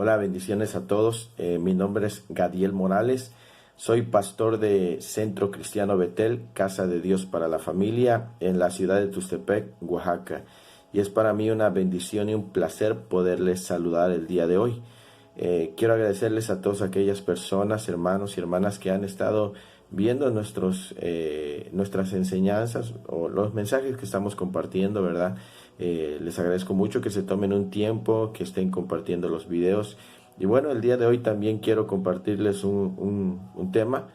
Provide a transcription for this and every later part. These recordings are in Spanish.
Hola, bendiciones a todos. Mi nombre es Gadiel Morales. Soy pastor de Centro Cristiano Betel, Casa de Dios para la Familia, en la ciudad de Tuxtepec, Oaxaca. Y es para mí una bendición y un placer poderles saludar el día de hoy. Quiero agradecerles a todas aquellas personas, hermanos y hermanas que han estado viendo nuestras enseñanzas o los mensajes que estamos compartiendo, ¿verdad? Les agradezco mucho que se tomen un tiempo, que estén compartiendo los videos. Y bueno, el día de hoy también quiero compartirles un tema.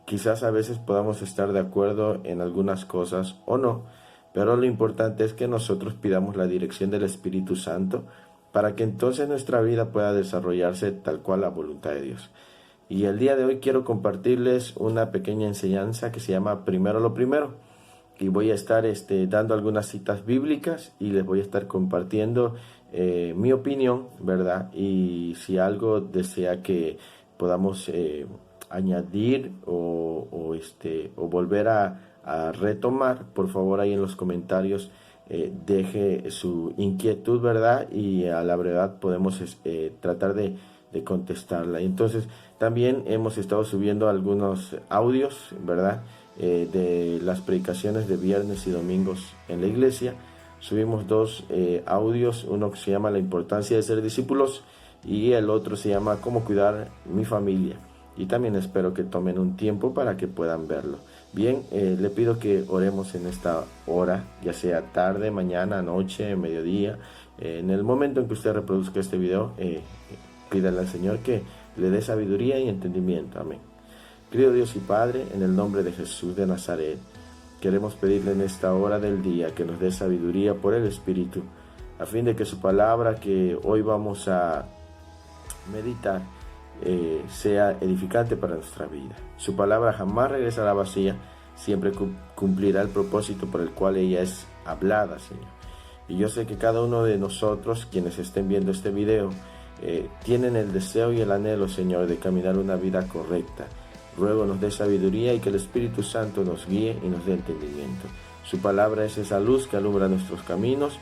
Quizás a veces podamos estar de acuerdo en algunas cosas o no, pero lo importante es que nosotros pidamos la dirección del Espíritu Santo para que entonces nuestra vida pueda desarrollarse tal cual la voluntad de Dios. Y el día de hoy quiero compartirles una pequeña enseñanza que se llama Primero lo Primero. Y voy a estar dando algunas citas bíblicas y les voy a estar compartiendo mi opinión, ¿verdad? Y si algo desea que podamos añadir o volver a retomar, por favor ahí en los comentarios deje su inquietud, ¿verdad? Y a la brevedad podemos tratar de contestarla. Entonces también hemos estado subiendo algunos audios, ¿verdad? De las predicaciones de viernes y domingos en la iglesia. Subimos dos audios, uno que se llama La importancia de ser discípulos y el otro se llama Cómo cuidar mi familia. Y también espero que tomen un tiempo para que puedan verlo. Bien, le pido que oremos en esta hora, ya sea tarde, mañana, noche, mediodía. En el momento en que usted reproduzca este video, pídale al Señor que le dé sabiduría y entendimiento. Amén. Querido Dios y Padre, en el nombre de Jesús de Nazaret, queremos pedirle en esta hora del día que nos dé sabiduría por el Espíritu, a fin de que su palabra que hoy vamos a meditar sea edificante para nuestra vida. Su palabra jamás regresará vacía, siempre cumplirá el propósito por el cual ella es hablada, Señor. Y yo sé que cada uno de nosotros, quienes estén viendo este video, tienen el deseo y el anhelo, Señor, de caminar una vida correcta. Ruego nos dé sabiduría y que el Espíritu Santo nos guíe y nos dé entendimiento. Su palabra es esa luz que alumbra nuestros caminos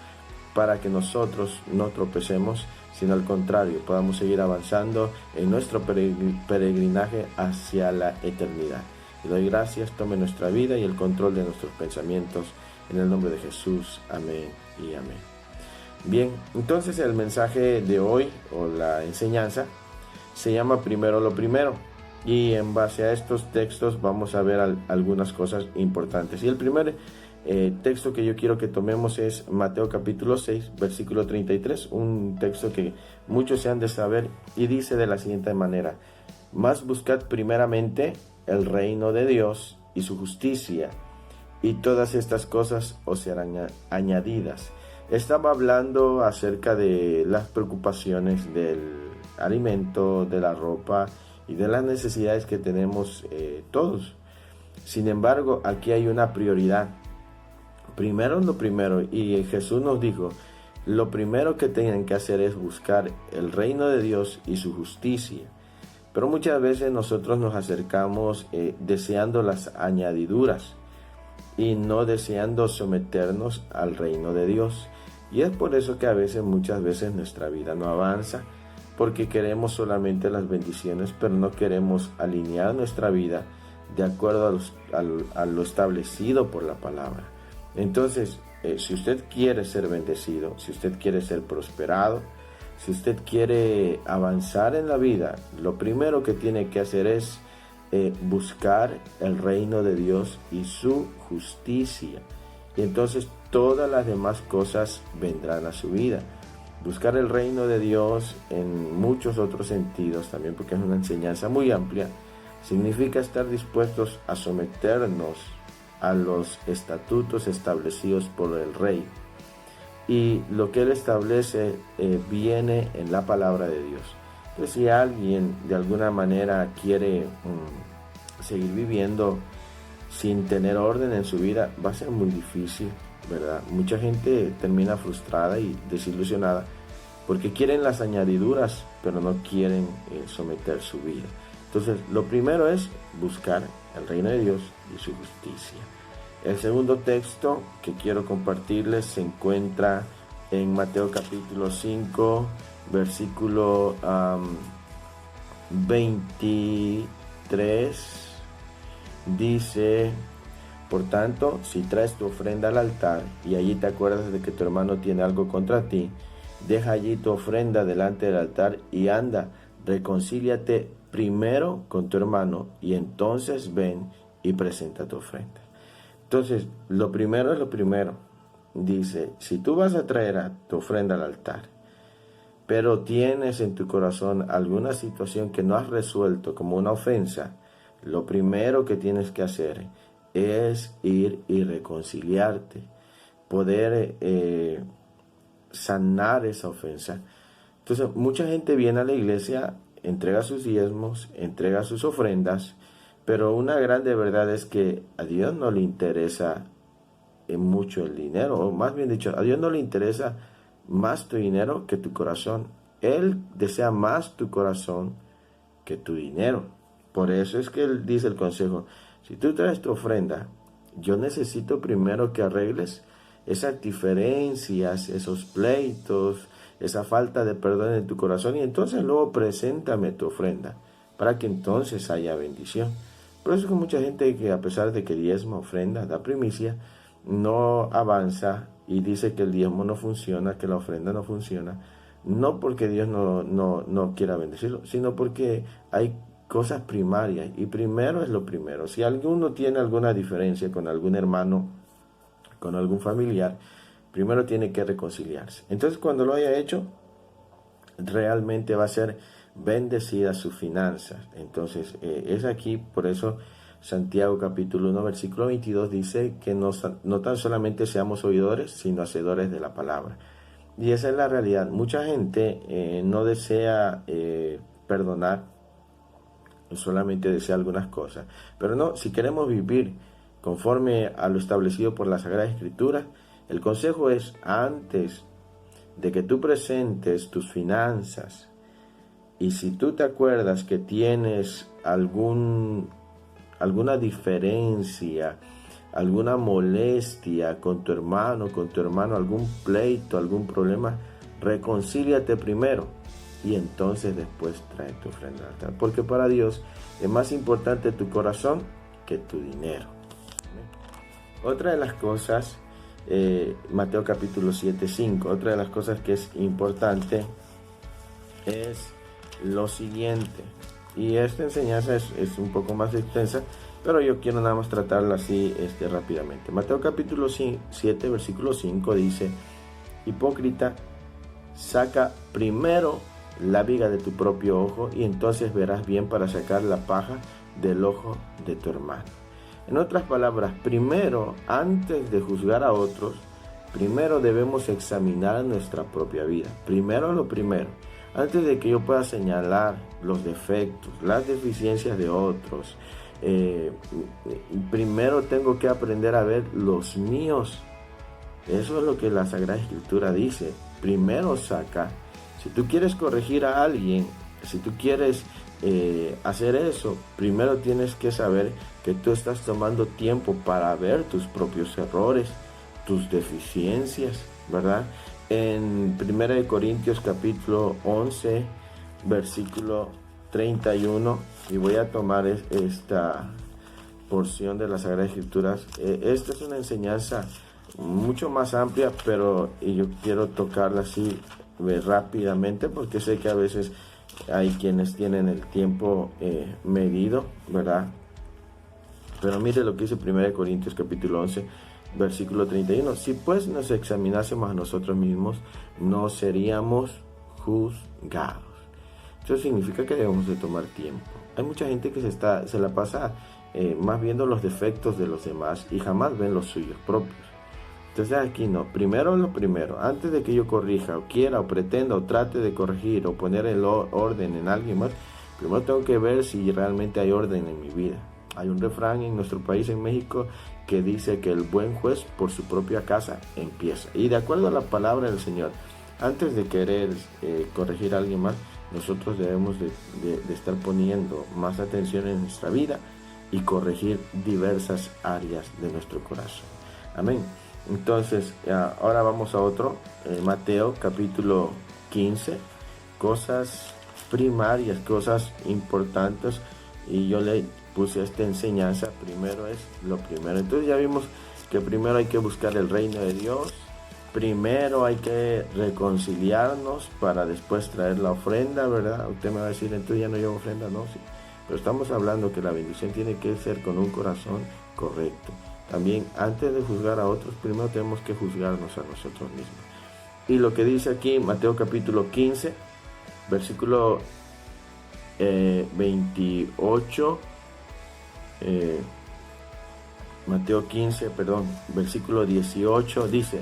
para que nosotros no tropecemos, sino al contrario, podamos seguir avanzando en nuestro peregrinaje hacia la eternidad. Le doy gracias, tome nuestra vida y el control de nuestros pensamientos. En el nombre de Jesús, amén y amén. Bien, entonces el mensaje de hoy, o la enseñanza, se llama Primero lo Primero. Y en base a estos textos vamos a ver algunas cosas importantes. Y el primer texto que yo quiero que tomemos es Mateo capítulo 6, versículo 33, un texto que muchos se han de saber y dice de la siguiente manera: Mas buscad primeramente el reino de Dios y su justicia, y todas estas cosas os serán añadidas. Estaba hablando acerca de las preocupaciones del alimento, de la ropa y de las necesidades que tenemos todos. Sin embargo, aquí hay una prioridad. Primero lo primero, y Jesús nos dijo, lo primero que tienen que hacer es buscar el reino de Dios y su justicia. Pero muchas veces nosotros nos acercamos deseando las añadiduras y no deseando someternos al reino de Dios. Y es por eso que muchas veces nuestra vida no avanza, porque queremos solamente las bendiciones, pero no queremos alinear nuestra vida de acuerdo a lo establecido por la palabra. Entonces, si usted quiere ser bendecido, si usted quiere ser prosperado, si usted quiere avanzar en la vida, lo primero que tiene que hacer es buscar el reino de Dios y su justicia. Y entonces todas las demás cosas vendrán a su vida. Buscar el reino de Dios en muchos otros sentidos también, porque es una enseñanza muy amplia, significa estar dispuestos a someternos a los estatutos establecidos por el Rey. Y lo que Él establece viene en la palabra de Dios. Entonces, si alguien de alguna manera quiere seguir viviendo sin tener orden en su vida, va a ser muy difícil, ¿verdad? Mucha gente termina frustrada y desilusionada porque quieren las añadiduras, pero no quieren someter su vida. Entonces, lo primero es buscar el reino de Dios y su justicia. El segundo texto que quiero compartirles se encuentra en Mateo capítulo 5, versículo 23, dice: por tanto, si traes tu ofrenda al altar y allí te acuerdas de que tu hermano tiene algo contra ti, deja allí tu ofrenda delante del altar y anda, reconcíliate primero con tu hermano y entonces ven y presenta tu ofrenda. Entonces, lo primero es lo primero. Dice, si tú vas a traer a tu ofrenda al altar, pero tienes en tu corazón alguna situación que no has resuelto como una ofensa, lo primero que tienes que hacer es ir y reconciliarte, poder sanar esa ofensa. Entonces, mucha gente viene a la iglesia, entrega sus diezmos, entrega sus ofrendas, pero una grande verdad es que a Dios no le interesa mucho el dinero, o más bien dicho, a Dios no le interesa más tu dinero que tu corazón. Él desea más tu corazón que tu dinero. Por eso es que Él dice el consejo: si tú traes tu ofrenda, yo necesito primero que arregles esas diferencias, esos pleitos, esa falta de perdón en tu corazón, y entonces luego preséntame tu ofrenda, para que entonces haya bendición. Por eso es que mucha gente que, a pesar de que diezma, ofrenda, da primicia, no avanza y dice que el diezmo no funciona, que la ofrenda no funciona, no porque Dios no quiera bendecirlo, sino porque hay cosas primarias, y primero es lo primero. Si alguno tiene alguna diferencia con algún hermano, con algún familiar, primero tiene que reconciliarse. Entonces, cuando lo haya hecho, realmente va a ser bendecida sus finanzas. Entonces, es aquí, por eso Santiago capítulo 1 versículo 22 dice que no tan solamente seamos oidores, sino hacedores de la palabra. Y esa es la realidad. Mucha gente no desea perdonar, solamente desea algunas cosas. Pero no, si queremos vivir conforme a lo establecido por la Sagrada Escritura, el consejo es: antes de que tú presentes tus finanzas, y si tú te acuerdas que tienes alguna diferencia, alguna molestia con tu hermano, algún pleito, algún problema, reconcíliate primero y entonces después trae tu ofrenda al altar. Porque para Dios es más importante tu corazón que tu dinero. Otra de las cosas, Mateo capítulo 7:5, otra de las cosas que es importante es lo siguiente. Y esta enseñanza es un poco más extensa, pero yo quiero nada más tratarla así rápidamente. Mateo capítulo 7, versículo 5 dice: hipócrita, saca primero la viga de tu propio ojo, y entonces verás bien para sacar la paja del ojo de tu hermano. En otras palabras, primero, antes de juzgar a otros, primero debemos examinar nuestra propia vida. Primero lo primero. Antes de que yo pueda señalar los defectos, las deficiencias de otros, primero tengo que aprender a ver los míos. Eso es lo que la Sagrada Escritura dice. Primero saca. Si tú quieres corregir a alguien, si tú quieres hacer eso, primero tienes que saber que tú estás tomando tiempo para ver tus propios errores, tus deficiencias, ¿verdad? En 1 Corintios capítulo 11, versículo 31, y voy a tomar esta porción de las Sagradas Escrituras. Esta es una enseñanza mucho más amplia, pero yo quiero tocarla así rápidamente, porque sé que a veces hay quienes tienen el tiempo medido, ¿verdad? Pero mire lo que dice 1 Corintios capítulo 11, versículo 31. Si pues nos examinásemos a nosotros mismos, no seríamos juzgados. Eso significa que debemos de tomar tiempo. Hay mucha gente que se la pasa más viendo los defectos de los demás y jamás ven los suyos propios. Entonces aquí no, primero lo primero. Antes de que yo corrija, o quiera, o pretenda, o trate de corregir, o poner el orden en alguien más, primero tengo que ver si realmente hay orden en mi vida. Hay un refrán en nuestro país, en México, que dice que el buen juez por su propia casa empieza. Y de acuerdo a la palabra del Señor, antes de querer corregir a alguien más, nosotros debemos de estar poniendo más atención en nuestra vida y corregir diversas áreas de nuestro corazón. Amén. Entonces, ahora vamos a otro, Mateo capítulo 15, cosas primarias, cosas importantes, y yo le puse esta enseñanza: primero es lo primero. Entonces ya vimos que primero hay que buscar el reino de Dios, primero hay que reconciliarnos para después traer la ofrenda, ¿verdad? Usted me va a decir, entonces ya no llevo ofrenda. No, sí, pero estamos hablando que la bendición tiene que ser con un corazón correcto. También, antes de juzgar a otros, primero tenemos que juzgarnos a nosotros mismos. Y lo que dice aquí Mateo capítulo 15, versículo 28, Mateo 15, versículo 18, dice: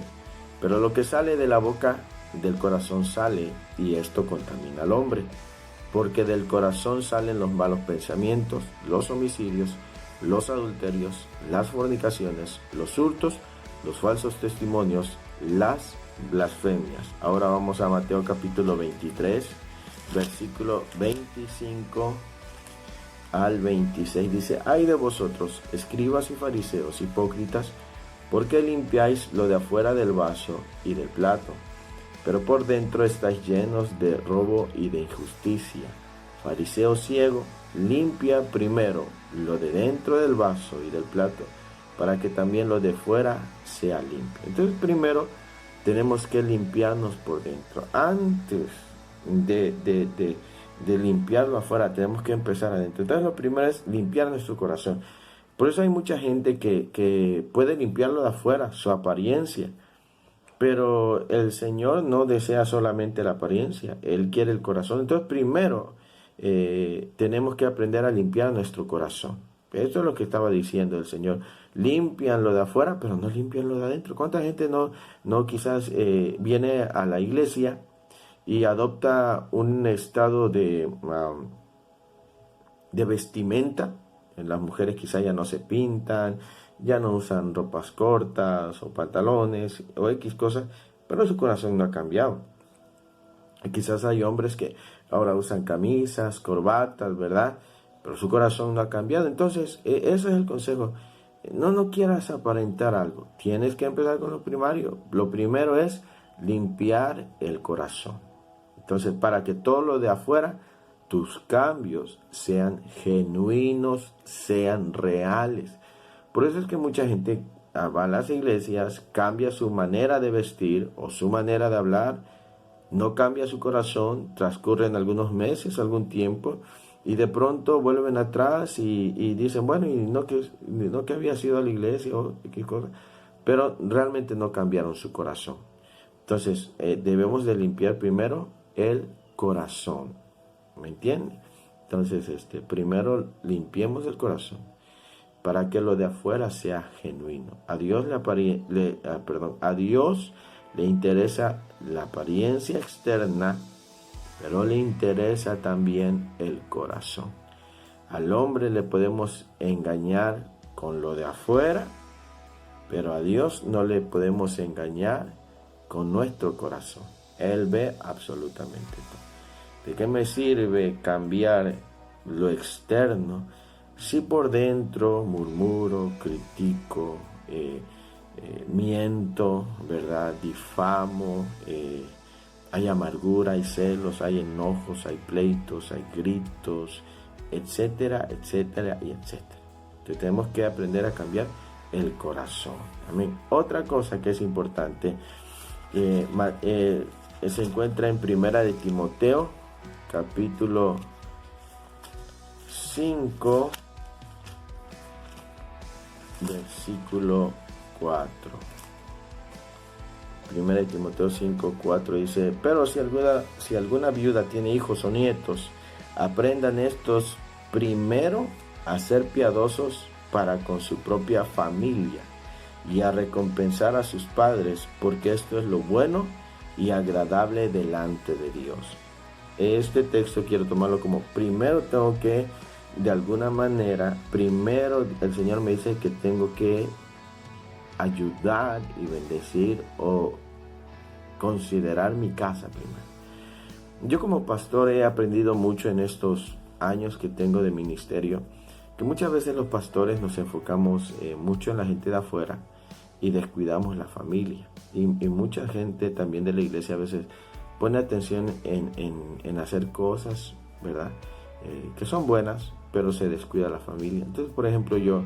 pero lo que sale de la boca del corazón sale, y esto contamina al hombre, porque del corazón salen los malos pensamientos, los homicidios, los adulterios, las fornicaciones, los hurtos, los falsos testimonios, las blasfemias. Ahora vamos a Mateo capítulo 23, versículo 25 al 26. Dice: ay de vosotros, escribas y fariseos, hipócritas, porque limpiáis lo de afuera del vaso y del plato, pero por dentro estáis llenos de robo y de injusticia. Fariseo ciego, limpia primero lo de dentro del vaso y del plato, para que también lo de fuera sea limpio. Entonces primero tenemos que limpiarnos por dentro. Antes de limpiarlo afuera, tenemos que empezar adentro. Entonces lo primero es limpiar nuestro corazón. Por eso hay mucha gente que puede limpiarlo de afuera, su apariencia, pero el Señor no desea solamente la apariencia, Él quiere el corazón. Entonces primero tenemos que aprender a limpiar nuestro corazón. Esto es lo que estaba diciendo el Señor: limpian lo de afuera, pero no limpian lo de adentro. ¿Cuánta gente no quizás viene a la iglesia y adopta un estado de vestimenta? Las mujeres quizás ya no se pintan, ya no usan ropas cortas o pantalones o X cosas, pero su corazón no ha cambiado. Y quizás hay hombres que ahora usan camisas, corbatas, ¿verdad? Pero su corazón no ha cambiado. Entonces, ese es el consejo. No quieras aparentar algo. Tienes que empezar con lo primario. Lo primero es limpiar el corazón. Entonces, para que todo lo de afuera, tus cambios, sean genuinos, sean reales. Por eso es que mucha gente va a las iglesias, cambia su manera de vestir o su manera de hablar, no cambia su corazón, transcurren algunos meses, algún tiempo, y de pronto vuelven atrás y dicen, bueno, y no que había sido a la iglesia o qué cosa, pero realmente no cambiaron su corazón. Entonces, debemos de limpiar primero el corazón, ¿me entiende? Entonces, primero limpiemos el corazón para que lo de afuera sea genuino. A Dios le interesa la apariencia externa, pero le interesa también el corazón. Al hombre le podemos engañar con lo de afuera, pero a Dios no le podemos engañar con nuestro corazón. Él ve absolutamente todo. ¿De qué me sirve cambiar lo externo si por dentro murmuro, critico, miento, ¿verdad? Difamo, hay amargura, hay celos, hay enojos, hay pleitos, hay gritos, etcétera, etcétera y etcétera? Entonces tenemos que aprender a cambiar el corazón. Amén. Otra cosa que es importante se encuentra en Primera de Timoteo, capítulo 5, versículo 4. Primera de Timoteo 5, 4 dice: pero si alguna viuda tiene hijos o nietos, aprendan estos primero a ser piadosos para con su propia familia y a recompensar a sus padres, porque esto es lo bueno y agradable delante de Dios. Este texto quiero tomarlo como primero tengo que, de alguna manera, primero el Señor me dice que tengo que ayudar y bendecir o considerar mi casa primero. Yo como pastor he aprendido mucho en estos años que tengo de ministerio, que muchas veces los pastores nos enfocamos mucho en la gente de afuera y descuidamos la familia. Y mucha gente también de la iglesia a veces pone atención en hacer cosas, ¿verdad? Que son buenas, pero se descuida la familia. Entonces, por ejemplo, yo,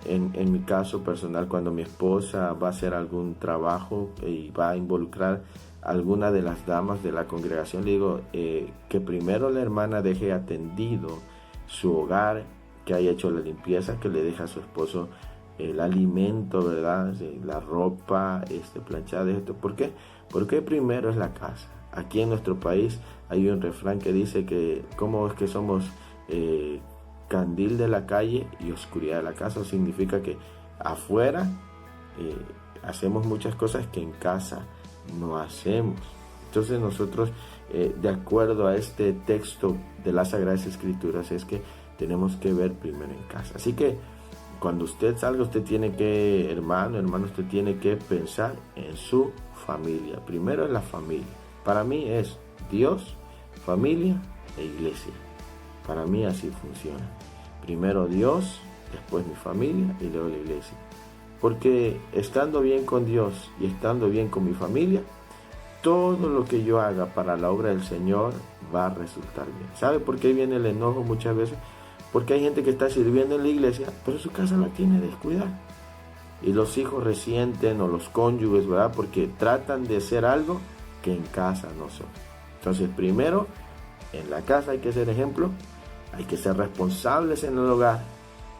en mi caso personal, cuando mi esposa va a hacer algún trabajo y va a involucrar a alguna de las damas de la congregación, le digo que primero la hermana deje atendido su hogar, que haya hecho la limpieza, que le deje a su esposo el alimento, ¿verdad? La ropa, planchada, esto. ¿Por qué? Porque primero es la casa. Aquí en nuestro país hay un refrán que dice que cómo es que somos candil de la calle y oscuridad de la casa. Significa que afuera hacemos muchas cosas que en casa no hacemos. Entonces nosotros, de acuerdo a este texto de las Sagradas Escrituras, es que tenemos que ver primero en casa. Así que cuando usted salga, usted tiene que, hermano, usted tiene que pensar en su familia. Primero en la familia. Para mí es Dios, familia e iglesia. Para mí así funciona. Primero Dios, después mi familia y luego la iglesia. Porque estando bien con Dios y estando bien con mi familia, todo lo que yo haga para la obra del Señor va a resultar bien. ¿Sabe por qué viene el enojo muchas veces? Porque hay gente que está sirviendo en la iglesia, pero su casa la tiene descuidada. Y los hijos resienten, o los cónyuges, ¿verdad? Porque tratan de ser algo que en casa no son. Entonces, primero, en la casa hay que ser ejemplo, hay que ser responsables en el hogar,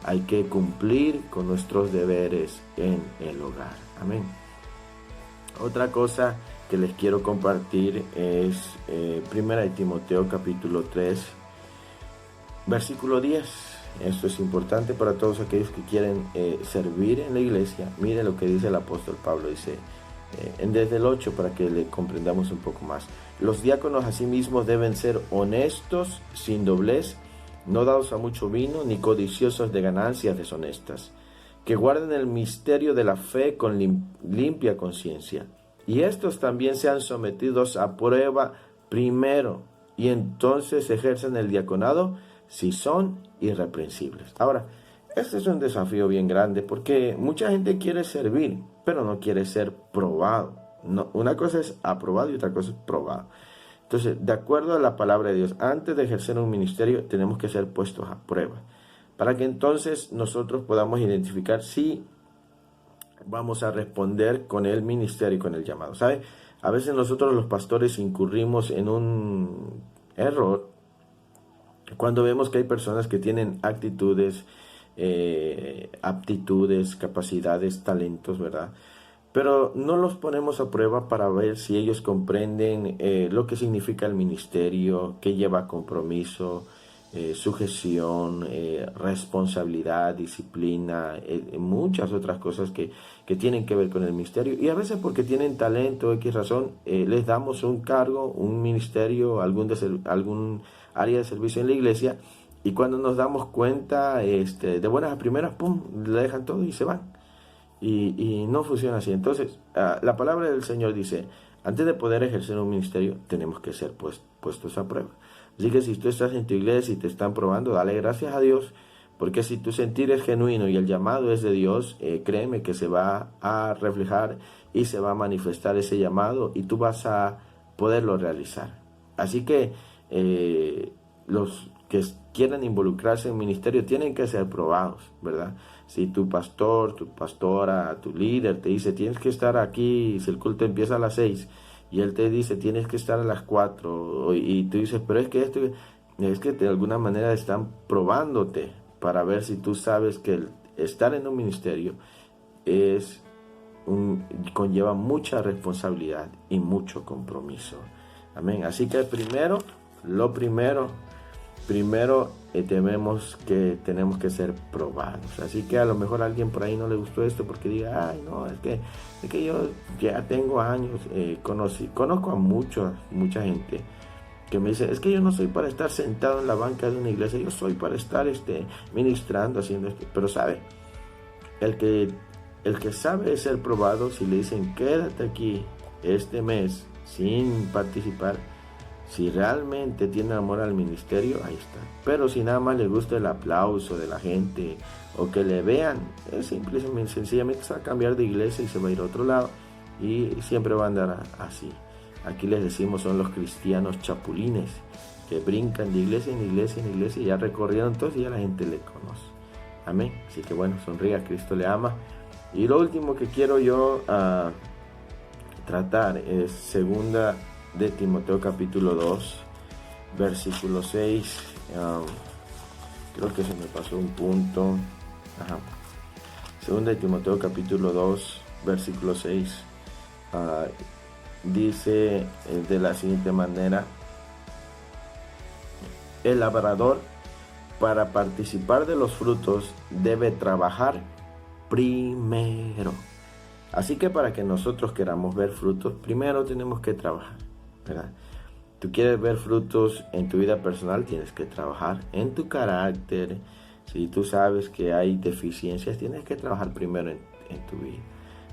hay que cumplir con nuestros deberes en el hogar. Amén. Otra cosa que les quiero compartir es 1 Timoteo capítulo 3, versículo 10. Esto es importante para todos aquellos que quieren servir en la iglesia. Mire lo que dice el apóstol Pablo, dice desde el 8 para que le comprendamos un poco más. Los diáconos asimismo deben ser honestos, sin doblez, no dados a mucho vino, ni codiciosos de ganancias deshonestas, que guarden el misterio de la fe con limpia conciencia. Y estos también sean sometidos a prueba primero, y entonces ejercen el diaconado si son irreprensibles. Ahora, este es un desafío bien grande porque mucha gente quiere servir, pero no quiere ser probado. No, una cosa es aprobado y otra cosa es probado. Entonces, de acuerdo a la palabra de Dios, antes de ejercer un ministerio tenemos que ser puestos a prueba, para que entonces nosotros podamos identificar si vamos a responder con el ministerio y con el llamado. ¿Sabe? A veces nosotros los pastores incurrimos en un error cuando vemos que hay personas que tienen actitudes, aptitudes, capacidades, talentos, ¿verdad? Pero no los ponemos a prueba para ver si ellos comprenden lo que significa el ministerio, que lleva compromiso, sujeción, responsabilidad, disciplina, muchas otras cosas que tienen que ver con el ministerio. Y a veces porque tienen talento, X razón, les damos un cargo, un ministerio, algún área de servicio en la iglesia, y cuando nos damos cuenta, de buenas a primeras, ¡pum!, le dejan todo y se van. Y no funciona así. Entonces, la palabra del Señor dice, antes de poder ejercer un ministerio, tenemos que ser puestos a prueba. Así que si tú estás en tu iglesia y te están probando, dale gracias a Dios, porque si tu sentir es genuino y el llamado es de Dios, créeme que se va a reflejar y se va a manifestar ese llamado y tú vas a poderlo realizar. Así que los que quieran involucrarse en ministerio tienen que ser probados, ¿verdad? Si tu pastor, tu pastora, tu líder te dice tienes que estar aquí, si el culto empieza a las 6 y él te dice tienes que estar a las 4 y tú dices, pero es que de alguna manera están probándote para ver si tú sabes que el estar en un ministerio conlleva mucha responsabilidad y mucho compromiso. Amén. Así que primero tenemos que ser probados. Así que a lo mejor a alguien por ahí no le gustó esto porque diga, ay no, es que yo ya tengo años, conozco a mucha gente que me dice, es que yo no soy para estar sentado en la banca de una iglesia, yo soy para estar ministrando, haciendo esto. Pero sabe, el que sabe ser probado, si le dicen quédate aquí este mes sin participar, si realmente tiene amor al ministerio, ahí está. Pero si nada más le gusta el aplauso de la gente o que le vean, sencillamente se va a cambiar de iglesia y se va a ir a otro lado y siempre va a andar así. Aquí les decimos son los cristianos chapulines, que brincan de iglesia en iglesia en iglesia y ya recorrieron todos y ya la gente le conoce. Amén. Así que bueno, sonría, Cristo le ama. Y lo último que quiero yo tratar es segunda de Timoteo capítulo 2, versículo 6. Creo que se me pasó un punto. Segunda de Timoteo capítulo 2, versículo 6. Dice de la siguiente manera: el labrador, para participar de los frutos, debe trabajar primero. Así que para que nosotros queramos ver frutos, primero tenemos que trabajar, ¿verdad? Tú quieres ver frutos en tu vida personal, tienes que trabajar en tu carácter. Si tú sabes que hay deficiencias, tienes que trabajar primero en tu vida.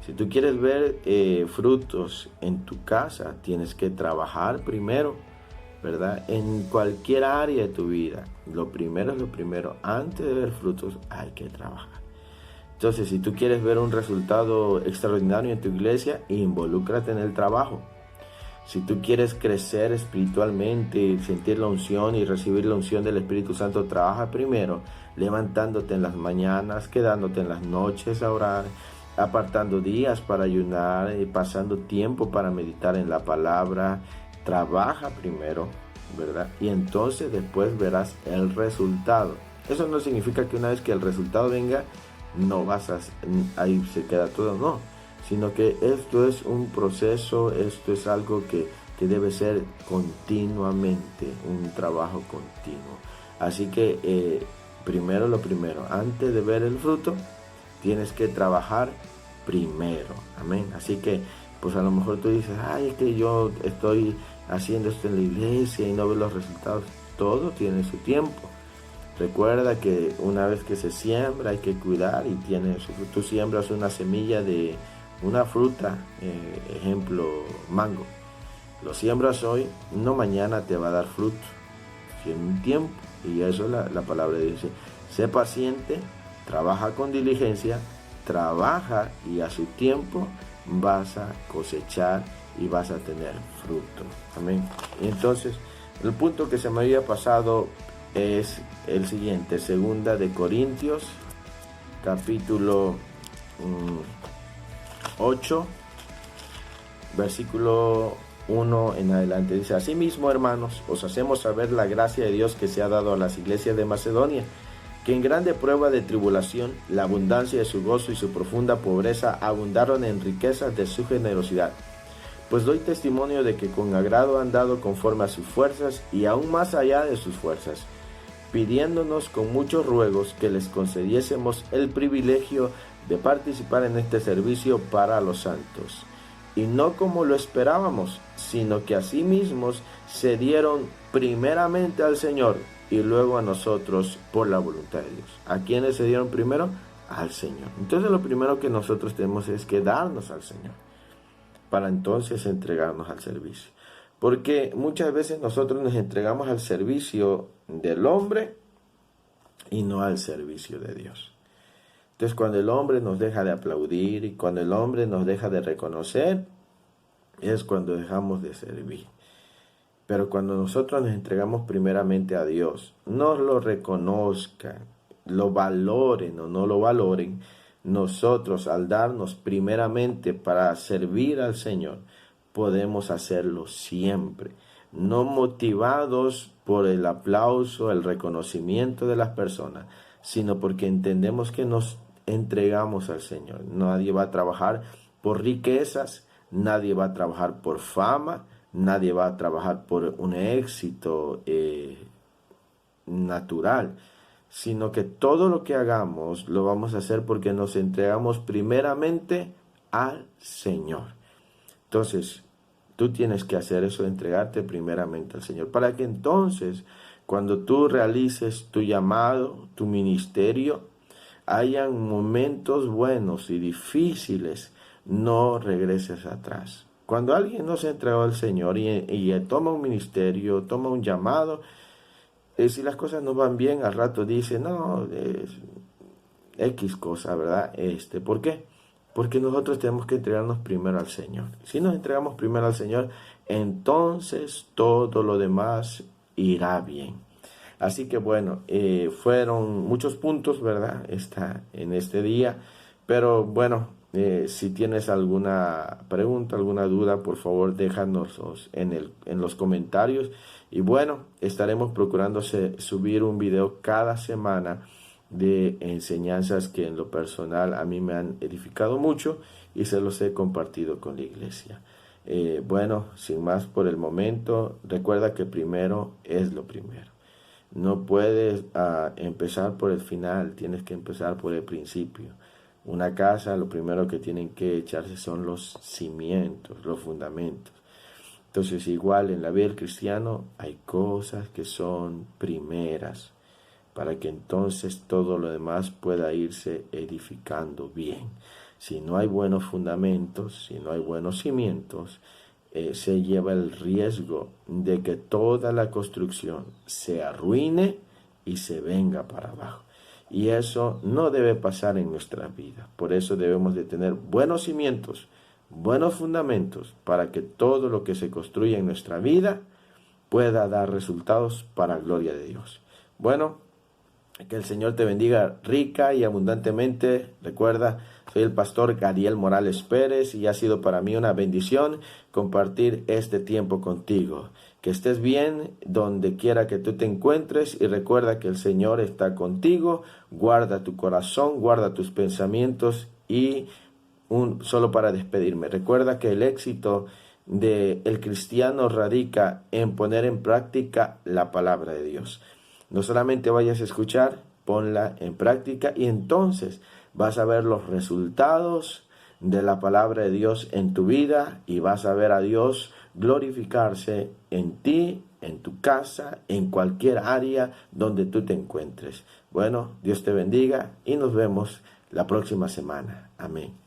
Si tú quieres ver frutos en tu casa, tienes que trabajar primero, ¿verdad? En cualquier área de tu vida, lo primero es lo primero. Antes de ver frutos, hay que trabajar. Entonces, si tú quieres ver un resultado extraordinario en tu iglesia, involúcrate en el trabajo. Si tú quieres crecer espiritualmente, sentir la unción y recibir la unción del Espíritu Santo, trabaja primero levantándote en las mañanas, quedándote en las noches a orar, apartando días para ayunar y pasando tiempo para meditar en la palabra. Trabaja primero, ¿verdad? Y entonces después verás el resultado. Eso no significa que una vez que el resultado venga, no vas a, ahí se queda todo, no. Sino que esto es un proceso, esto es algo que debe ser continuamente, un trabajo continuo. Así que primero lo primero, antes de ver el fruto, tienes que trabajar primero, amén. Así que pues a lo mejor tú dices, ay, es que yo estoy haciendo esto en la iglesia y no veo los resultados. Todo tiene su tiempo. Recuerda que una vez que se siembra hay que cuidar y tiene su fruto. Tú siembras una semilla de una fruta, ejemplo, mango. Lo siembras hoy, no mañana te va a dar fruto. Tiene un tiempo. Y eso es la palabra dice. Sé paciente, trabaja con diligencia, trabaja y a su tiempo vas a cosechar y vas a tener fruto. Amén. Y entonces, el punto que se me había pasado es el siguiente. Segunda de Corintios, capítulo 8, versículo 1 en adelante. Dice: asimismo, hermanos, os hacemos saber la gracia de Dios que se ha dado a las iglesias de Macedonia, que en grande prueba de tribulación, la abundancia de su gozo y su profunda pobreza abundaron en riquezas de su generosidad. Pues doy testimonio de que con agrado han dado conforme a sus fuerzas y aún más allá de sus fuerzas, pidiéndonos con muchos ruegos que les concediésemos el privilegio de participar en este servicio para los santos. Y no como lo esperábamos, sino que asimismo se dieron primeramente al Señor y luego a nosotros por la voluntad de Dios. ¿A quiénes se dieron primero? Al Señor. Entonces lo primero que nosotros tenemos es que darnos al Señor, para entonces entregarnos al servicio. Porque muchas veces nosotros nos entregamos al servicio del hombre y no al servicio de Dios. Entonces cuando el hombre nos deja de aplaudir y cuando el hombre nos deja de reconocer, es cuando dejamos de servir. Pero cuando nosotros nos entregamos primeramente a Dios, nos lo reconozcan, lo valoren o no lo valoren, nosotros al darnos primeramente para servir al Señor, podemos hacerlo siempre, no motivados por el aplauso, el reconocimiento de las personas, sino porque entendemos que nos entregamos al Señor. Nadie va a trabajar por riquezas, nadie va a trabajar por fama, nadie va a trabajar por un éxito natural, sino que todo lo que hagamos lo vamos a hacer porque nos entregamos primeramente al Señor. Entonces, tú tienes que hacer eso, entregarte primeramente al Señor, para que entonces, cuando tú realices tu llamado, tu ministerio, hayan momentos buenos y difíciles, no regreses atrás. Cuando alguien no se entregó al Señor y toma un ministerio, toma un llamado, si las cosas no van bien, al rato dice, no, es X cosa, ¿verdad? ¿Por qué? porque nosotros tenemos que entregarnos primero al Señor. Si nos entregamos primero al Señor, entonces todo lo demás irá bien. Así que bueno, fueron muchos puntos, ¿verdad? En este día, pero bueno, si tienes alguna pregunta, alguna duda, por favor déjanos en los comentarios. Y bueno, estaremos procurando subir un video cada semana de enseñanzas que en lo personal a mí me han edificado mucho y se los he compartido con la iglesia. Bueno, sin más por el momento, recuerda que primero es lo primero. No puedes empezar por el final, tienes que empezar por el principio. Una casa, lo primero que tienen que echarse son los cimientos, los fundamentos. Entonces, igual en la vida del cristiano hay cosas que son primeras, para que entonces todo lo demás pueda irse edificando bien. Si no hay buenos fundamentos, si no hay buenos cimientos, se lleva el riesgo de que toda la construcción se arruine y se venga para abajo. Y eso no debe pasar en nuestra vida. Por eso debemos de tener buenos cimientos, buenos fundamentos, para que todo lo que se construya en nuestra vida pueda dar resultados para gloria de Dios. Bueno, que el Señor te bendiga rica y abundantemente. Recuerda, soy el pastor Gadiel Morales Pérez y ha sido para mí una bendición compartir este tiempo contigo. Que estés bien donde quiera que tú te encuentres y recuerda que el Señor está contigo. Guarda tu corazón, guarda tus pensamientos y solo para despedirme. Recuerda que el éxito del cristiano radica en poner en práctica la palabra de Dios. No solamente vayas a escuchar, ponla en práctica y entonces vas a ver los resultados de la palabra de Dios en tu vida y vas a ver a Dios glorificarse en ti, en tu casa, en cualquier área donde tú te encuentres. Bueno, Dios te bendiga y nos vemos la próxima semana. Amén.